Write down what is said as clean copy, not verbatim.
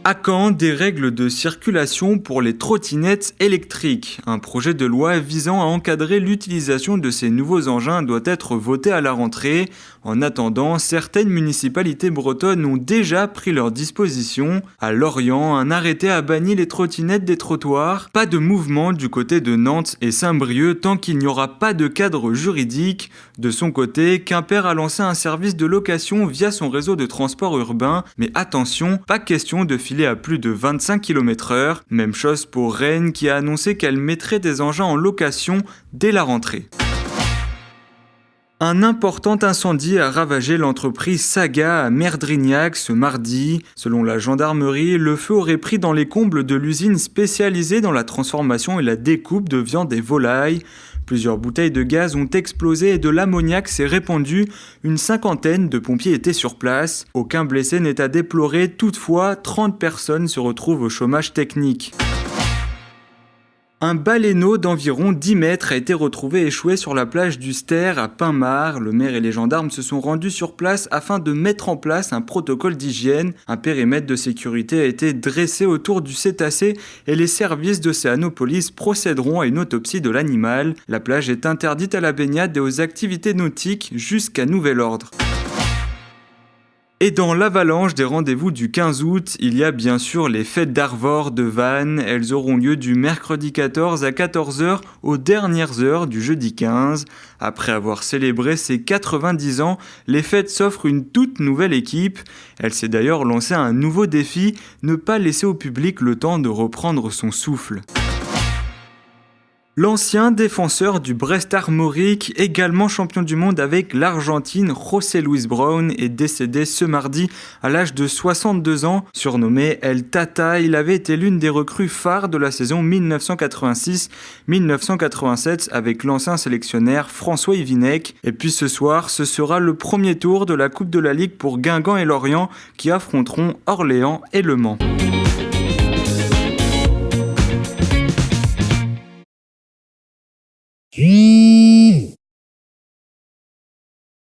À quand des règles de circulation pour les trottinettes électriques? Un projet de loi visant à encadrer l'utilisation de ces nouveaux engins doit être voté à la rentrée. En attendant, certaines municipalités bretonnes ont déjà pris leurs dispositions. À Lorient, un arrêté a banni les trottinettes des trottoirs. Pas de mouvement du côté de Nantes et Saint-Brieuc tant qu'il n'y aura pas de cadre juridique. De son côté, Quimper a lancé un service de location via son réseau de transport urbain. Mais attention, pas question de filer à plus de 25 km/h. Même chose pour Rennes qui a annoncé qu'elle mettrait des engins en location dès la rentrée. Un important incendie a ravagé l'entreprise Saga à Merdrignac ce mardi. Selon la gendarmerie, le feu aurait pris dans les combles de l'usine spécialisée dans la transformation et la découpe de viande et volailles. Plusieurs bouteilles de gaz ont explosé et de l'ammoniac s'est répandu. Une cinquantaine de pompiers étaient sur place. Aucun blessé n'est à déplorer. Toutefois, 30 personnes se retrouvent au chômage technique. Un baleineau d'environ 10 mètres a été retrouvé échoué sur la plage du Ster à Pinmar. Le maire et les gendarmes se sont rendus sur place afin de mettre en place un protocole d'hygiène. Un périmètre de sécurité a été dressé autour du cétacé et les services d'Océanopolis procéderont à une autopsie de l'animal. La plage est interdite à la baignade et aux activités nautiques jusqu'à nouvel ordre. Et dans l'avalanche des rendez-vous du 15 août, il y a bien sûr les fêtes d'Arvor de Vannes. Elles auront lieu du mercredi 14 à 14h aux dernières heures du jeudi 15. Après avoir célébré ses 90 ans, les fêtes s'offrent une toute nouvelle équipe. Elle s'est d'ailleurs lancée un nouveau défi, ne pas laisser au public le temps de reprendre son souffle. L'ancien défenseur du Brest Armorique, également champion du monde avec l'Argentine, José Luis Brown, est décédé ce mardi à l'âge de 62 ans. Surnommé El Tata, il avait été l'une des recrues phares de la saison 1986-1987 avec l'ancien sélectionneur François Yvinec. Et puis ce soir, ce sera le premier tour de la Coupe de la Ligue pour Guingamp et Lorient qui affronteront Orléans et Le Mans.